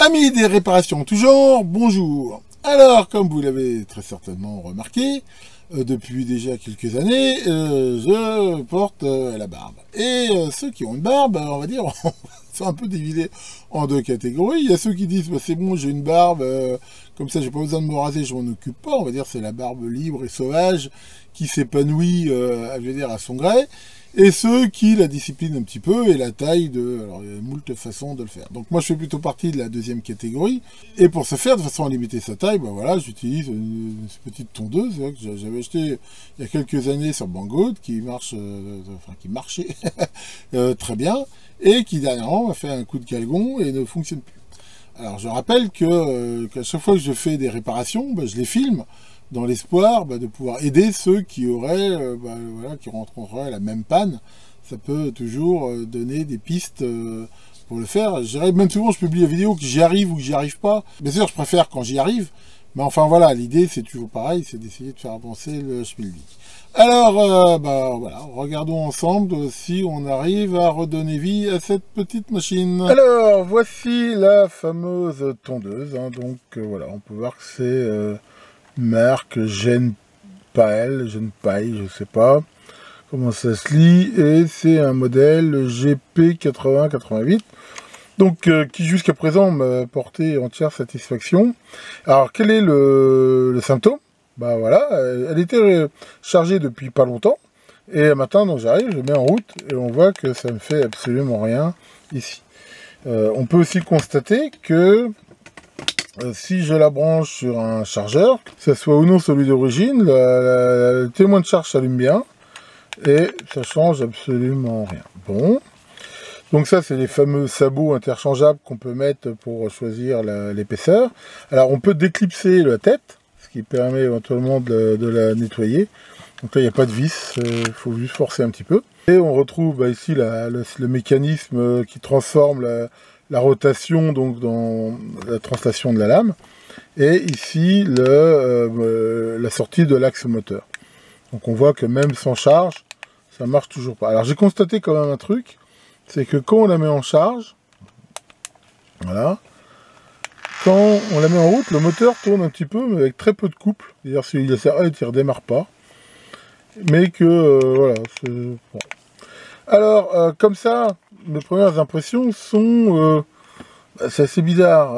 Amis des réparations tout genre, bonjour. Alors, comme vous l'avez très certainement remarqué, depuis déjà quelques années, je porte la barbe. Et ceux qui ont une barbe, on va dire, sont un peu divisés en deux catégories. Il y a ceux qui disent, bah, c'est bon, j'ai une barbe, comme ça j'ai pas besoin de me raser, je m'en occupe pas. On va dire c'est la barbe libre et sauvage qui s'épanouit, je veux dire, à son gré. Et ceux qui la disciplinent un petit peu et la taille de... Alors, il y a moult façons de le faire. Donc moi, je fais plutôt partie de la deuxième catégorie. Et pour ce faire, de façon à limiter sa taille, ben voilà, j'utilise une petite tondeuse que j'avais acheté il y a quelques années sur Banggood, qui marche, qui marchait très bien, et qui dernièrement a fait un coup de galgon et ne fonctionne plus. Alors, je rappelle qu'à chaque fois que je fais des réparations, ben, je les filme, dans l'espoir de pouvoir aider ceux qui auraient, voilà, qui rencontreraient la même panne. Ça peut toujours donner des pistes pour le faire. Même souvent, je publie la vidéo que j'y arrive ou que j'y arrive pas. Bien sûr, je préfère quand j'y arrive. Mais enfin, voilà, l'idée, c'est toujours pareil, c'est d'essayer de faire avancer le schmilblick. Alors, voilà, regardons ensemble si on arrive à redonner vie à cette petite machine. Alors, voici la fameuse tondeuse. Hein, donc, voilà, on peut voir que c'est... marque Genpail, je sais pas comment ça se lit, et c'est un modèle GP8088, donc qui jusqu'à présent m'a porté entière satisfaction. Alors quel est le symptôme? Bah voilà, elle était chargée depuis pas longtemps, et un matin donc j'arrive, je mets en route, et on voit que ça ne fait absolument rien ici. On peut aussi constater que si je la branche sur un chargeur, que ce soit ou non celui d'origine, le témoin de charge s'allume bien et ça change absolument rien. Bon, donc ça c'est les fameux sabots interchangeables qu'on peut mettre pour choisir l'épaisseur. Alors on peut déclipser la tête, ce qui permet éventuellement de la nettoyer. Donc là il n'y a pas de vis, il faut juste forcer un petit peu. Et on retrouve ici le mécanisme qui transforme la rotation donc dans la translation de la lame, et ici la sortie de l'axe moteur. Donc on voit que même sans charge, ça marche toujours pas. Alors j'ai constaté quand même un truc, c'est que quand on la met en charge, voilà, quand on la met en route, le moteur tourne un petit peu, mais avec très peu de couple. C'est-à-dire s'il s'arrête, il ne redémarre pas. Mais que, voilà, c'est bon. Alors, comme ça, mes premières impressions sont... c'est assez bizarre.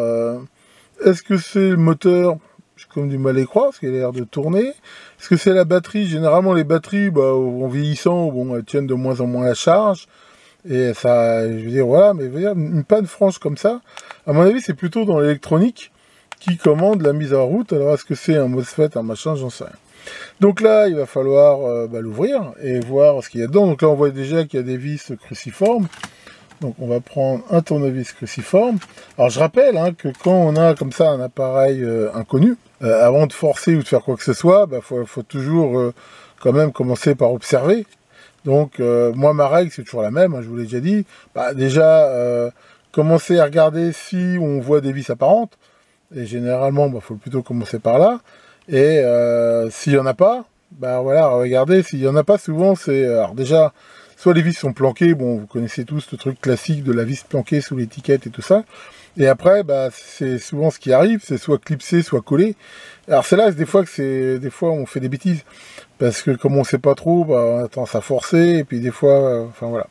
Est-ce que c'est le moteur? J'ai comme du mal à y croire, parce qu'il a l'air de tourner. Est-ce que c'est la batterie? Généralement, les batteries, en vieillissant, bon, elles tiennent de moins en moins la charge. Et ça, je veux dire, voilà, mais je veux dire, une panne franche comme ça, à mon avis, c'est plutôt dans l'électronique qui commande la mise en route. Alors, est-ce que c'est un MOSFET, un machin, j'en sais rien. Donc là, il va falloir l'ouvrir et voir ce qu'il y a dedans. Donc là, on voit déjà qu'il y a des vis cruciformes. Donc on va prendre un tournevis cruciforme. Alors je rappelle que quand on a comme ça un appareil inconnu, avant de forcer ou de faire quoi que ce soit, faut toujours quand même commencer par observer. Donc moi ma règle c'est toujours la même, je vous l'ai déjà dit. Déjà commencer à regarder si on voit des vis apparentes. Et généralement faut plutôt commencer par là. Et s'il n'y en a pas, voilà, regardez, s'il n'y en a pas, souvent c'est... Alors déjà, soit les vis sont planquées, bon, vous connaissez tous le truc classique de la vis planquée sous l'étiquette et tout ça. Et après, c'est souvent ce qui arrive, c'est soit clipsé, soit collé. Alors c'est là, des fois on fait des bêtises. Parce que comme on ne sait pas trop, on a tendance à forcer, et puis des fois, enfin voilà.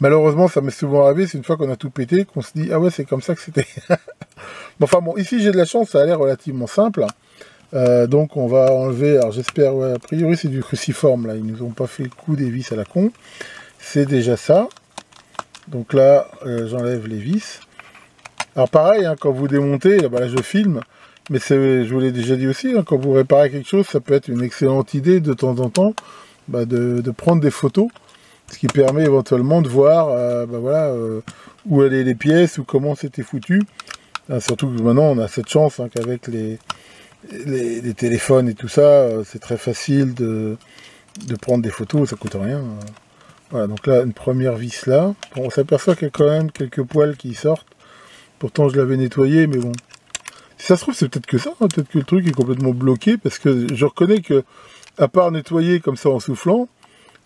Malheureusement, ça m'est souvent arrivé, c'est une fois qu'on a tout pété, qu'on se dit, ah ouais, c'est comme ça que c'était. Enfin bon, ici j'ai de la chance, ça a l'air relativement simple. Donc on va enlever, alors j'espère, ouais, a priori c'est du cruciforme là, ils nous ont pas fait le coup des vis à la con, c'est déjà ça. Donc là j'enlève les vis. Alors pareil, quand vous démontez, là je filme, mais je vous l'ai déjà dit aussi, quand vous réparez quelque chose, ça peut être une excellente idée de temps en temps de prendre des photos, ce qui permet éventuellement de voir voilà, où allaient les pièces ou comment c'était foutu. Surtout que maintenant on a cette chance qu'avec les téléphones et tout ça, c'est très facile de prendre des photos, ça coûte rien. Voilà, donc là, une première vis là. Bon, on s'aperçoit qu'il y a quand même quelques poils qui sortent. Pourtant, je l'avais nettoyé, mais bon. Si ça se trouve, c'est peut-être que ça, peut-être que le truc est complètement bloqué, parce que je reconnais que, à part nettoyer comme ça en soufflant,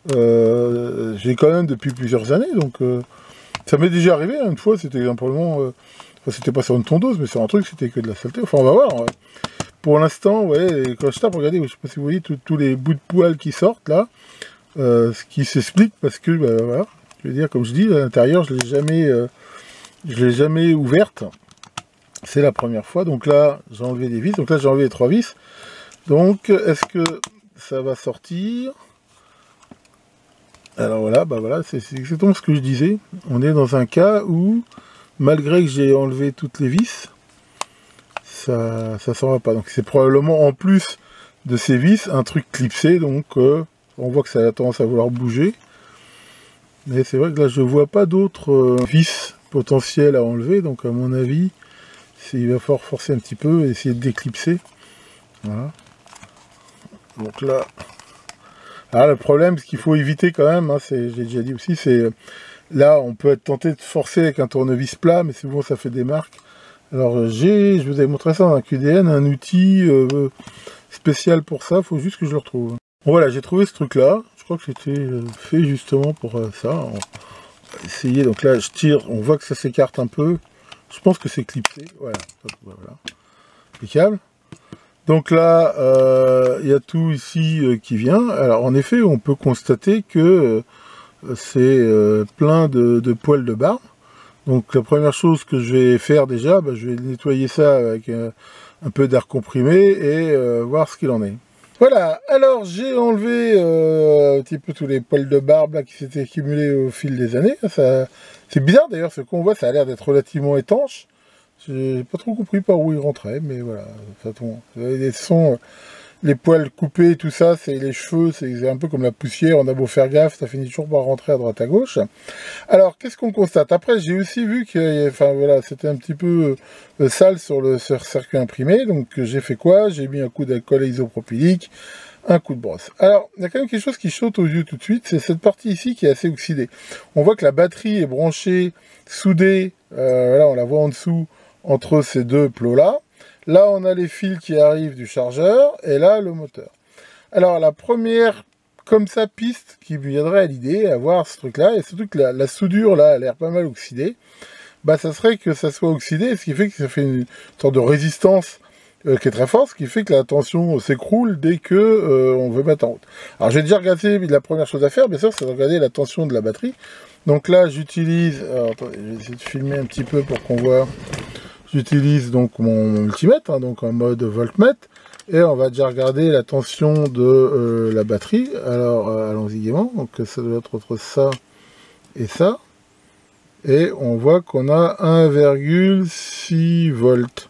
j'ai quand même depuis plusieurs années, donc ça m'est déjà arrivé, une fois, c'était simplement... Enfin, c'était pas sur une tondeuse, mais sur un truc, c'était que de la saleté. Enfin, on va voir. Ouais. Pour l'instant, ouais, quand je tape, regardez, je sais pas si vous voyez tous les bouts de poils qui sortent là, ce qui s'explique parce que, bah, voilà, je veux dire, comme je dis, à l'intérieur, je l'ai jamais ouverte. C'est la première fois. Donc là, j'ai enlevé des vis. Donc là, j'ai enlevé les 3 vis. Donc, est-ce que ça va sortir? Alors voilà, bah voilà, c'est exactement ce que je disais. On est dans un cas où, malgré que j'ai enlevé toutes les vis, ça s'en va pas. Donc c'est probablement en plus de ces vis un truc clipsé, donc on voit que ça a tendance à vouloir bouger. Mais c'est vrai que là je vois pas d'autres vis potentielles à enlever, donc à mon avis il va falloir forcer un petit peu et essayer de déclipser. Voilà. Donc là, le problème, ce qu'il faut éviter quand même, hein, j'ai déjà dit aussi, c'est là on peut être tenté de forcer avec un tournevis plat, mais souvent ça fait des marques. Alors je vous avais montré ça dans un QDN, un outil spécial pour ça, il faut juste que je le retrouve. Bon, voilà, j'ai trouvé ce truc là, je crois que c'était fait justement pour ça. On va essayer, donc là je tire, on voit que ça s'écarte un peu, je pense que c'est clipsé, voilà, impeccable. Donc là, il y a tout ici qui vient. Alors en effet, on peut constater que c'est plein de poils de barbe. Donc la première chose que je vais faire déjà, bah, je vais nettoyer ça avec un peu d'air comprimé et voir ce qu'il en est. Voilà, alors j'ai enlevé un petit peu tous les poils de barbe là, qui s'étaient accumulés au fil des années. C'est bizarre d'ailleurs, ce qu'on voit, ça a l'air d'être relativement étanche. J'ai pas trop compris par où il rentrait, mais voilà. Les poils coupés, tout ça, c'est les cheveux, c'est un peu comme la poussière, on a beau faire gaffe, ça finit toujours par rentrer à droite à gauche. Alors, qu'est-ce qu'on constate? Après, j'ai aussi vu que voilà, c'était un petit peu sale sur le circuit imprimé, donc j'ai fait quoi? J'ai mis un coup d'alcool isopropylique, un coup de brosse. Alors, il y a quand même quelque chose qui saute aux yeux tout de suite, c'est cette partie ici qui est assez oxydée. On voit que la batterie est branchée, soudée, là on la voit en dessous, entre ces deux plots-là. Là, on a les fils qui arrivent du chargeur, et là, le moteur. Alors, la première, comme ça, piste qui me viendrait à l'idée, à voir ce truc-là, et surtout que la soudure, là, a l'air pas mal oxydée, bah, ça serait que ça soit oxydé, ce qui fait que ça fait une sorte de résistance qui est très forte, ce qui fait que la tension s'écroule dès que on veut mettre en route. Alors, j'ai déjà regardé, la première chose à faire, bien sûr, c'est de regarder la tension de la batterie. Donc là, j'utilise, attendez, je vais essayer de filmer un petit peu pour qu'on voit. J'utilise donc mon multimètre, hein, donc en mode voltmètre, et on va déjà regarder la tension de la batterie. Alors, allons-y gaiement, donc ça doit être entre ça et ça, et on voit qu'on a 1,6 volts,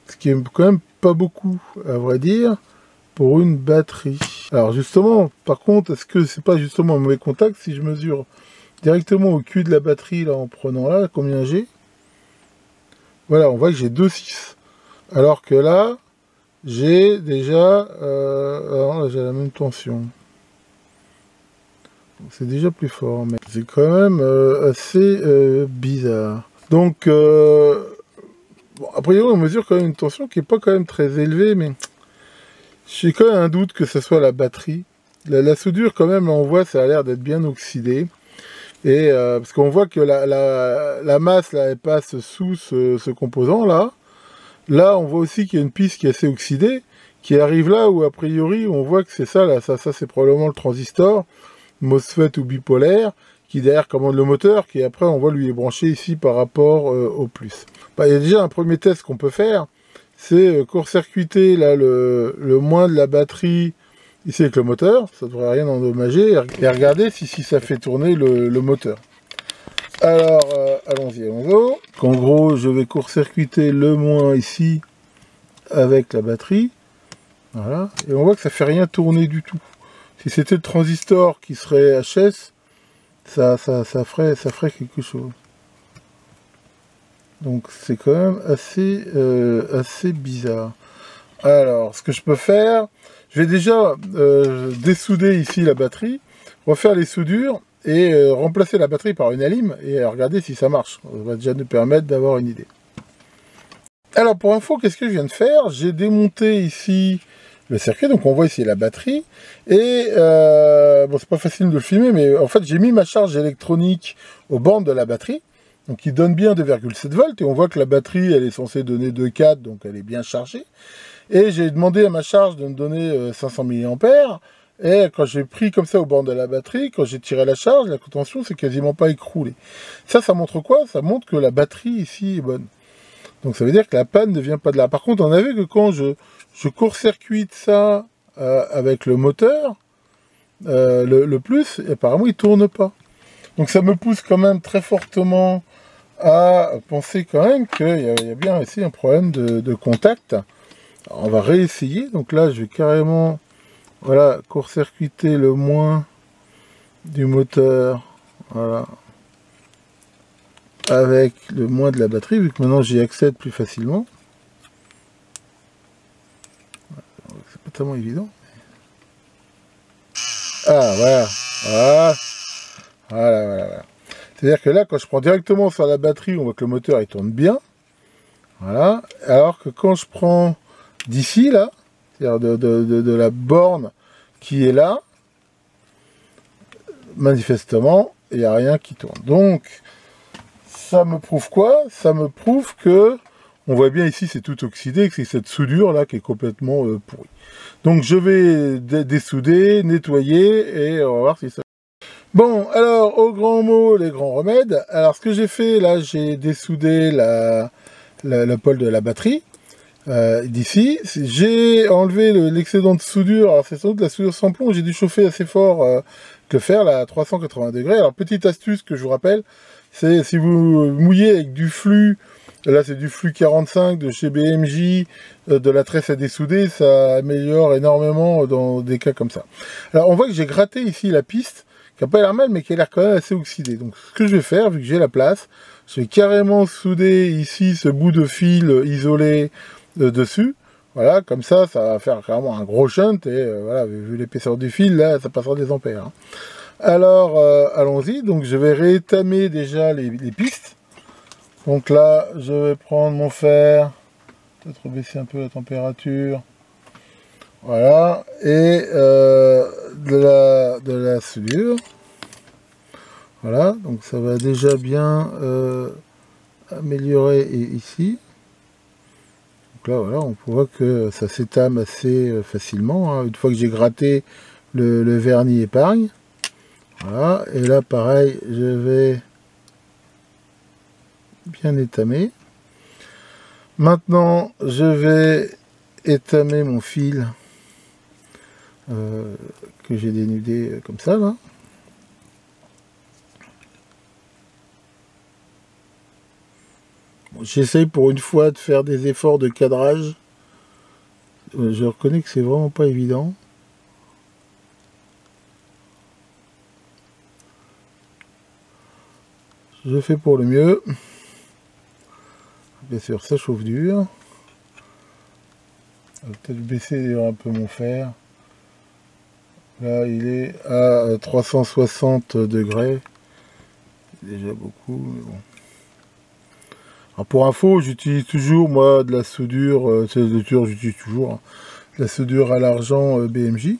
ce qui est quand même pas beaucoup, à vrai dire, pour une batterie. Alors justement, par contre, est-ce que c'est pas justement un mauvais contact si je mesure directement au cul de la batterie, là, en prenant là, combien j'ai? Voilà, on voit que j'ai 2,6. Alors que là, j'ai déjà... j'ai la même tension. C'est déjà plus fort, mais c'est quand même assez bizarre. Donc, bon, a priori, on mesure quand même une tension qui n'est pas quand même très élevée, mais j'ai quand même un doute que ce soit la batterie. La soudure, quand même, là, on voit, ça a l'air d'être bien oxydé. Et parce qu'on voit que la masse là, elle passe sous ce composant là. Là, on voit aussi qu'il y a une piste qui est assez oxydée, qui arrive là où a priori on voit que c'est ça là. Ça c'est probablement le transistor, MOSFET ou bipolaire, qui derrière commande le moteur, qui après on voit lui est branché ici par rapport au plus. Bah, il y a déjà un premier test qu'on peut faire, c'est court-circuiter là le moins de la batterie. Ici avec le moteur, ça ne devrait rien endommager, et regardez si ça fait tourner le moteur. Alors, allons-y, allons-y. En gros, je vais court-circuiter le moins ici avec la batterie. Voilà, et on voit que ça ne fait rien tourner du tout. Si c'était le transistor qui serait HS, ça ferait quelque chose. Donc c'est quand même assez bizarre. Alors, ce que je peux faire, je vais déjà dessouder ici la batterie, refaire les soudures et remplacer la batterie par une alim et regarder si ça marche. Ça va déjà nous permettre d'avoir une idée. Alors, pour info, qu'est-ce que je viens de faire? J'ai démonté ici le circuit, donc on voit ici la batterie. Et, bon, c'est pas facile de le filmer, mais en fait, j'ai mis ma charge électronique aux bornes de la batterie. Donc il donne bien 2,7 volts, et on voit que la batterie, elle est censée donner 2,4, donc elle est bien chargée. Et j'ai demandé à ma charge de me donner 500 mAh, et quand j'ai pris comme ça au bord de la batterie, quand j'ai tiré la charge, la contention s'est quasiment pas écroulée. Ça montre quoi? Ça montre que la batterie ici est bonne. Donc ça veut dire que la panne ne vient pas de là. Par contre, on a vu que quand je court-circuite ça avec le moteur, le plus, apparemment il tourne pas. Donc ça me pousse quand même très fortement à penser quand même qu'il y a bien ici un problème de contact. Alors, on va réessayer. Donc là, je vais carrément, voilà, court-circuiter le moins du moteur, voilà, avec le moins de la batterie, vu que maintenant j'y accède plus facilement. C'est pas tellement évident. Ah, voilà. Voilà. Voilà. C'est-à-dire que là, quand je prends directement sur la batterie, on voit que le moteur il tourne bien. Voilà. Alors que quand je prends d'ici, là, c'est-à-dire de la borne qui est là, manifestement, il n'y a rien qui tourne. Donc, ça me prouve quoi? Ça me prouve que, on voit bien ici, c'est tout oxydé, que c'est cette soudure là qui est complètement pourrie. Donc, je vais dessouder, nettoyer, et on va voir si ça... Bon, alors, au grand mot, les grands remèdes. Alors, ce que j'ai fait, là, j'ai dessoudé la pôle de la batterie. D'ici, j'ai enlevé l'excédent de soudure. Alors c'est sans doute la soudure sans plomb, j'ai dû chauffer assez fort le fer là, à 380 degrés. Alors petite astuce que je vous rappelle, c'est si vous mouillez avec du flux, là c'est du flux 45 de chez BMJ, de la tresse à dessouder, ça améliore énormément dans des cas comme ça. Alors on voit que j'ai gratté ici la piste, qui n'a pas l'air mal mais qui a l'air quand même assez oxydée. Donc ce que je vais faire, vu que j'ai la place, je vais carrément souder ici ce bout de fil isolé dessus, voilà, comme ça va faire carrément un gros shunt, et voilà, vu l'épaisseur du fil, là, ça passera des ampères. Hein. Alors, allons-y, donc je vais réétamer déjà les pistes. Donc là, je vais prendre mon fer, peut-être baisser un peu la température, voilà, et de la soudure. Voilà, donc ça va déjà bien améliorer ici. Donc là, voilà, on voit que ça s'étame assez facilement, hein, une fois que j'ai gratté le vernis épargne. Voilà, et là, pareil, je vais bien étamer. Maintenant, je vais étamer mon fil que j'ai dénudé comme ça, là. J'essaye pour une fois de faire des efforts de cadrage. Je reconnais que c'est vraiment pas évident. Je fais pour le mieux. Bien sûr, ça chauffe dur. Je vais peut-être baisser un peu mon fer. Là, il est à 360 degrés. C'est déjà beaucoup, mais bon. Alors pour info, j'utilise toujours moi de la soudure, j'utilise toujours hein, de la soudure à l'argent BMJ.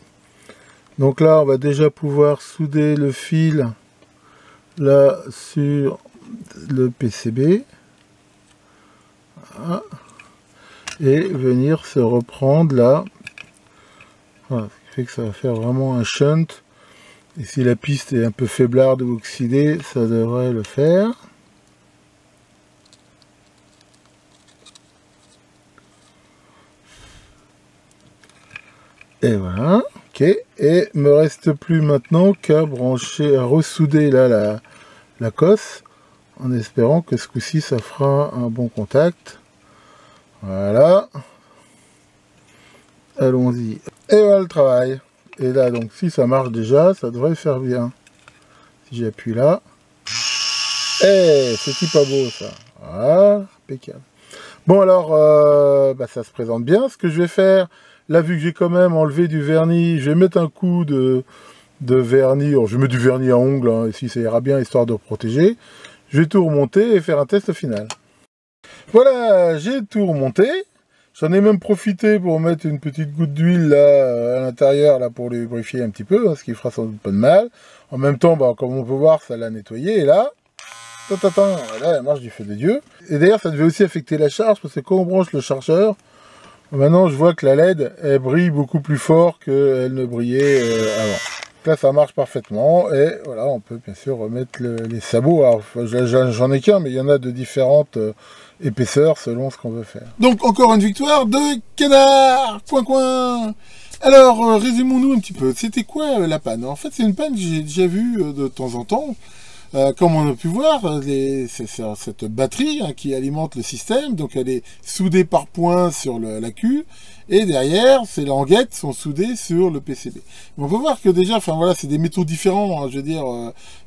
Donc là, on va déjà pouvoir souder le fil là sur le PCB. Voilà. Et venir se reprendre là. Voilà, ce qui fait que ça va faire vraiment un shunt. Et si la piste est un peu faiblarde ou oxydée, ça devrait le faire. Et voilà, ok. Et me reste plus maintenant qu'à brancher, à ressouder là la cosse, en espérant que ce coup-ci ça fera un bon contact. Voilà. Allons-y. Et voilà le travail. Et là donc si ça marche déjà, ça devrait faire bien. Si j'appuie là. Eh, c'est pas beau ça. Voilà, impeccable. Bon alors, ça se présente bien. Ce que je vais faire, là vu que j'ai quand même enlevé du vernis, je vais mettre un coup de vernis. Alors, je mets du vernis à ongles, hein, ici ça ira bien histoire de protéger. Je vais tout remonter et faire un test final. Voilà, j'ai tout remonté. J'en ai même profité pour mettre une petite goutte d'huile là à l'intérieur là pour lubrifier un petit peu, hein, ce qui fera sans doute pas de mal. En même temps, comme on peut voir, ça l'a nettoyé. Et là, Attends, là, elle marche du feu des dieux. Et d'ailleurs, ça devait aussi affecter la charge, parce que quand on branche le chargeur, maintenant, je vois que la LED, elle brille beaucoup plus fort qu'elle ne brillait avant. Là, ça marche parfaitement, et voilà, on peut bien sûr remettre les sabots. Alors, j'en ai qu'un, mais il y en a de différentes épaisseurs selon ce qu'on veut faire. Donc, encore une victoire de Canard. Coin, coin. Alors, résumons-nous un petit peu. C'était quoi la panne? En fait, c'est une panne que j'ai déjà vue de temps en temps. Comme on a pu voir, c'est cette batterie qui alimente le système, donc elle est soudée par points sur la queue, et derrière, ces languettes sont soudées sur le PCB. Mais on peut voir que déjà, enfin voilà, c'est des métaux différents, hein, je veux dire,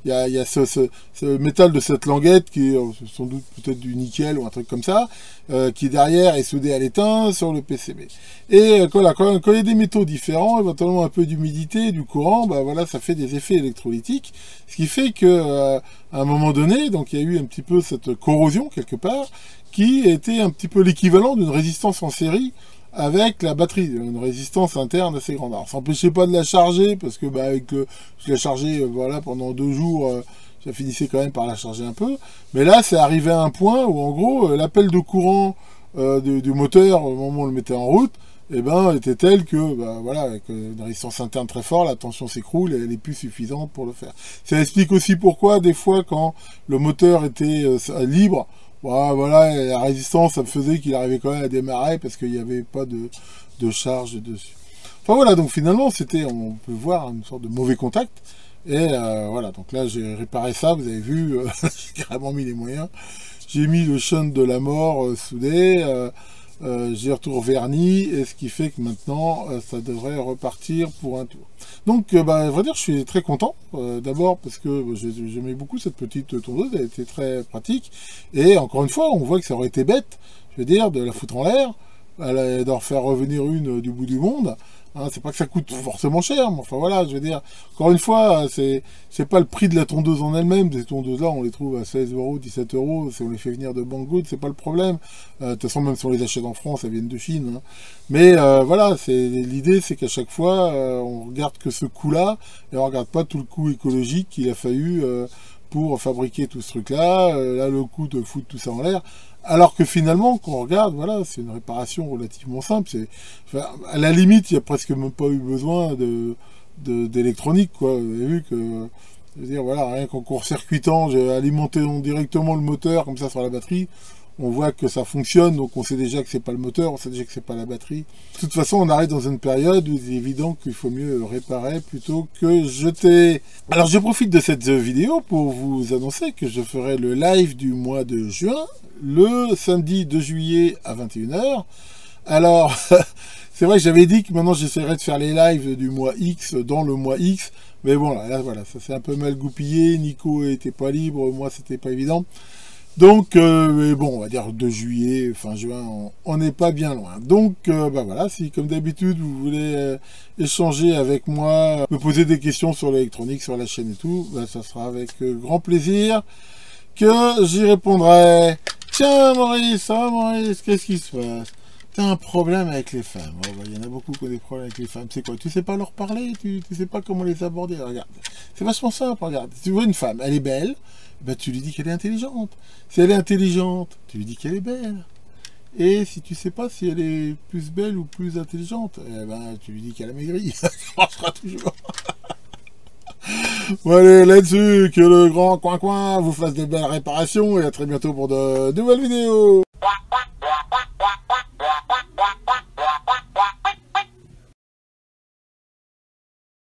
il y a ce métal de cette languette qui est sans doute peut-être du nickel ou un truc comme ça, qui derrière est soudé à l'étain sur le PCB. Et quand il y a des métaux différents, éventuellement un peu d'humidité, du courant, bah voilà, ça fait des effets électrolytiques, ce qui fait que à un moment donné, donc il y a eu un petit peu cette corrosion quelque part, qui était un petit peu l'équivalent d'une résistance en série avec la batterie, une résistance interne assez grande. Alors ça n'empêchait pas de la charger, parce que bah, je l'ai chargée voilà, pendant 2 jours, ça finissait quand même par la charger un peu, mais là c'est arrivé à un point où en gros l'appel de courant du moteur au moment où on le mettait en route, eh ben, était telle que, bah, voilà, avec une résistance interne très forte, la tension s'écroule et elle est plus suffisante pour le faire. Ça explique aussi pourquoi, des fois, quand le moteur était libre, bah, voilà, la résistance, ça faisait qu'il arrivait quand même à démarrer parce qu'il n'y avait pas de charge dessus. Enfin voilà, donc finalement, c'était, on peut voir, une sorte de mauvais contact. Et voilà, donc là, j'ai réparé ça, vous avez vu, j'ai carrément mis les moyens. J'ai mis le shunt de la mort soudé. J'ai retour verni, et ce qui fait que maintenant ça devrait repartir pour un tour. Donc bah, à vrai dire, je suis très content, d'abord parce que j'aimais beaucoup cette petite tondeuse, elle était très pratique, et encore une fois on voit que ça aurait été bête, je veux dire, de la foutre en l'air, d'en faire revenir une du bout du monde. Hein, c'est pas que ça coûte forcément cher, mais enfin voilà, je veux dire, encore une fois, c'est pas le prix de la tondeuse en elle-même. Des tondeuses-là, on les trouve à 16 euros, 17 euros, si on les fait venir de Banggood, c'est pas le problème. De toute façon, même si on les achète en France, elles viennent de Chine. Hein. Mais voilà, l'idée, c'est qu'à chaque fois, on regarde que ce coût-là, et on regarde pas tout le coût écologique qu'il a fallu pour fabriquer tout ce truc-là, là, le coût de foutre tout ça en l'air. Alors que finalement, quand on regarde, voilà, c'est une réparation relativement simple. Enfin, à la limite, il n'y a presque même pas eu besoin d'électronique, quoi. Vous avez vu que, je veux dire, voilà, rien qu'en court-circuitant, j'ai alimenté directement le moteur, comme ça, sur la batterie. On voit que ça fonctionne, donc on sait déjà que c'est pas le moteur, on sait déjà que c'est pas la batterie. De toute façon, on arrive dans une période où il est évident qu'il faut mieux réparer plutôt que jeter. Alors, je profite de cette vidéo pour vous annoncer que je ferai le live du mois de juin, le samedi 2 juillet à 21 h. Alors, c'est vrai que j'avais dit que maintenant j'essaierais de faire les lives du mois X dans le mois X, mais bon, là voilà, ça s'est un peu mal goupillé, Nico était pas libre, moi c'était pas évident. Donc, mais bon, on va dire 2 juillet, fin juin, on n'est pas bien loin. Donc, bah voilà, si comme d'habitude, vous voulez échanger avec moi, me poser des questions sur l'électronique, sur la chaîne et tout, bah, ça sera avec grand plaisir que j'y répondrai. Tiens, Maurice, ça va, Maurice, qu'est-ce qui se passe? T'as un problème avec les femmes. Oh, bah, y en a beaucoup qui ont des problèmes avec les femmes. C'est quoi? Tu sais pas leur parler? Tu sais pas comment les aborder? Regarde, c'est vachement simple, regarde. Si tu vois une femme, elle est belle, ben, tu lui dis qu'elle est intelligente. Si elle est intelligente, tu lui dis qu'elle est belle. Et si tu sais pas si elle est plus belle ou plus intelligente, eh ben, tu lui dis qu'elle a maigri. Ça marchera toujours. Bon, allez, là-dessus, que le grand coin-coin vous fasse de belles réparations, et à très bientôt pour de nouvelles vidéos.